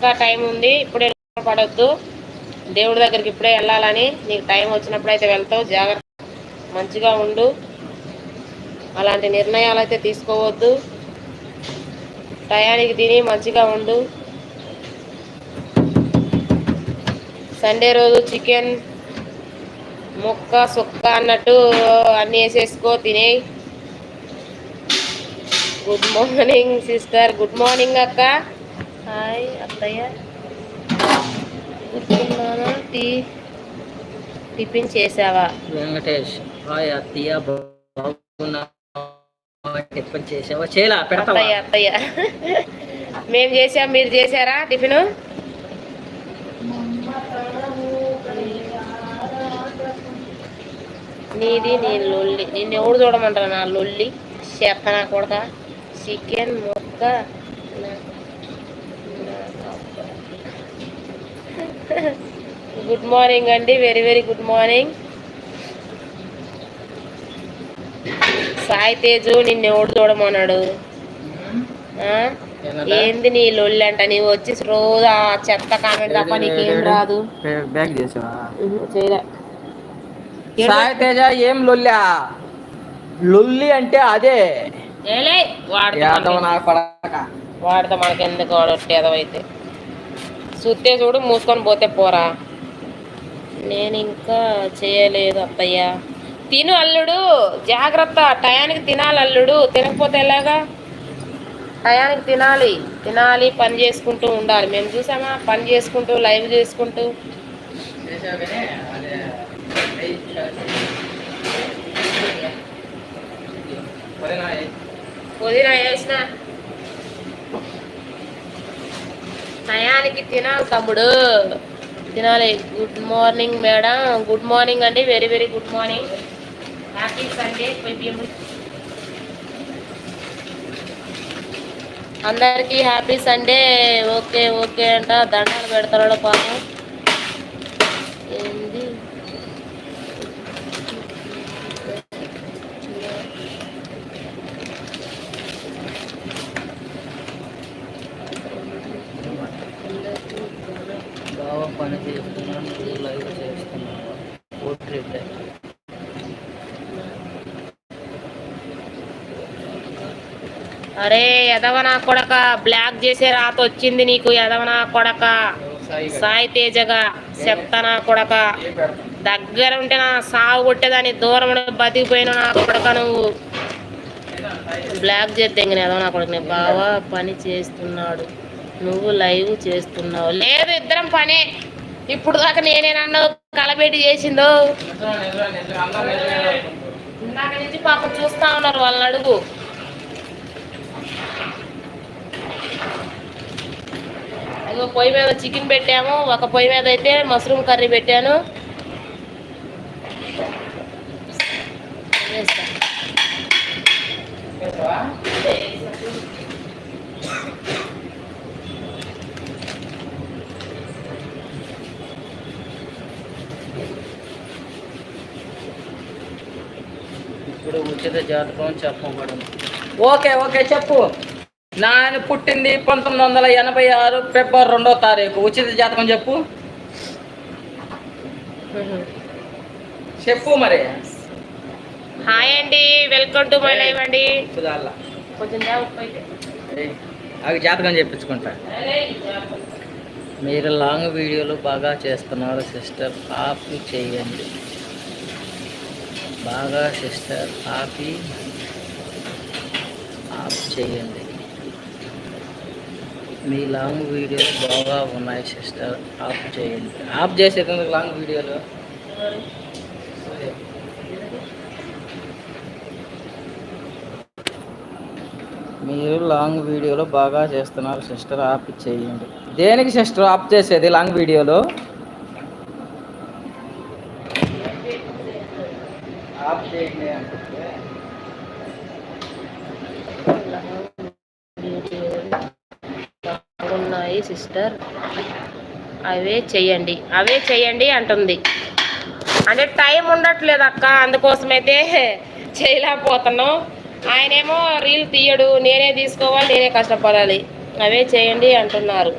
ఇంకా టైం ఉంది, ఇప్పుడే పడొద్దు. దేవుడి దగ్గరికి ఇప్పుడే వెళ్ళాలని. నీకు టైం వచ్చినప్పుడు అయితే వెళ్తావు. జాగ్రత్త, మంచిగా ఉండు. అలాంటి నిర్ణయాలు అయితే తీసుకోవద్దు. టయానికి తిని మంచిగా ఉండు. సండే రోజు చికెన్ ముక్క సుక్క అన్నట్టు అన్నీ వేసేసుకో, తినే. Good morning sister. Good morning అక్క. హాయ్ అత్తయ్య. కూర్చున్నానా? టిఫిన్ చేసావా? వెంకటేష్ హాయ్ అత్తయ్య. టిఫిన్ చేసావా? చేయలా? పెడతావా? అత్తయ్య మేము చేసాం, మీరు చేశారా టిఫిన్? నీది నీ లొల్లి. నిన్ను ఎవడు చూడమంటారా? నా లొల్లి చేస్తానా కొడక. చికెన్ ముక్క. గుడ్ మార్నింగ్ అండి, very very good morning. Sai Teju నిన్ను ఎవడు చూడమన్నాడు? ఏంది నీ లొల్లి అంట? నీవు వచ్చి రోజు ఆ చెత్త కామెంట్ తప్ప నీకేం రాదు. బ్యాగ్ చేసావా? చేయలే. సాయి తేజ ఏం లొల్లా? లొల్లి అంటే అదే. వాడితే మనకెందుకు? వాడొట్టేదవైతే సుత్తే చూడు, మూసుకొని పోతే పోరా. నేను ఇంకా చేయలేదు అత్తయ్య. తిను అల్లుడు, జాగ్రత్త. టయానికి తినాలి అల్లుడు. తినకపోతే ఎలాగా? టయానికి తినాలి, తినాలి, పని చేసుకుంటూ ఉండాలి. మేము చూసామా, పని చేసుకుంటూ లైవ్ చేసుకుంటూ. పుదీనా వేసిన టయానికి తినాలి తమ్ముడు, తినాలి. Good morning madam. Good morning అండి, very very good morning. Happy Sunday. అందరికీ హ్యాపీ సండే. ఓకే ఓకే అంట. దండాలు పెడతాడు పాపం. ఏంది బాగా పని చేస్తున్నాను, లైవ్ చేస్తున్నాను. అరే ఎదవనా కొడక, బ్లాక్ చేసే రాత వచ్చింది నీకు. ఎదవనా కొడక, సాయి తేజగా చెప్తానా కొడక. దగ్గర ఉంటే నా సాగు కొట్టేదాన్ని, దూరం బతికిపోయిన నా కొడక. నువ్వు బ్లాక్ చేస్తే ఇంక ఎదవనా కొడక. నేను బాగా పని చేస్తున్నాడు, నువ్వు లైవ్ చేస్తున్నావు. లేదు, ఇద్దరం పనే. ఇప్పుడు దాకా నేనే నన్ను కలబెట్టి చేసిందో. ఇందాక నుంచి పాపం చూస్తా ఉన్నారు, వాళ్ళని అడుగు. అదిగో పొయ్యి మీద చికెన్ పెట్టాము, ఒక పొయ్యి మీద అయితే మష్రూమ్ కర్రీ పెట్టాను. ఇప్పుడు ఉచిత జాతకం చెప్పబడింది. ఓకే ఓకే చెప్పు. నాయన పుట్టింది 1986 ఫిబ్రవరి 2వ తారీఖు. ఉచిత జాతకం చెప్పు. చెప్పు మరి. హాయ్ అండి, వెల్కమ్ టు మై లైవ్ అండి. కొంచెం అవి జాతకం చెప్పించుకుంటా. మీరు లాంగ్ వీడియోలు బాగా చేస్తున్నారు సిస్టర్, కాపీ చేయండి. బాగా సిస్టర్ కాపీ ఆఫ్ చేయండి. మీ లాంగ్ వీడియోలు బాగా ఉన్నాయి సిస్టర్, ఆఫ్ చేయండి. ఆఫ్ చేసేది లాంగ్ వీడియోలు. మీరు లాంగ్ వీడియోలో బాగా చేస్తున్నారు సిస్టర్, ఆఫ్ చేయండి. దేనికి సిస్టర్ ఆఫ్ చేసేది లాంగ్ వీడియోలో? ఆఫ్ చేయండి అంటే ఉన్నాయి సిస్టర్, అవే చెయ్యండి, అవే చెయ్యండి అంటుంది. అంటే టైం ఉండట్లేదు అక్క, అందుకోసమైతే చేయలేకపోతున్నాం. ఆయనేమో రీల్ తీయడు, నేనే తీసుకోవాలి, నేనే కష్టపడాలి. అవే చేయండి అంటున్నారు.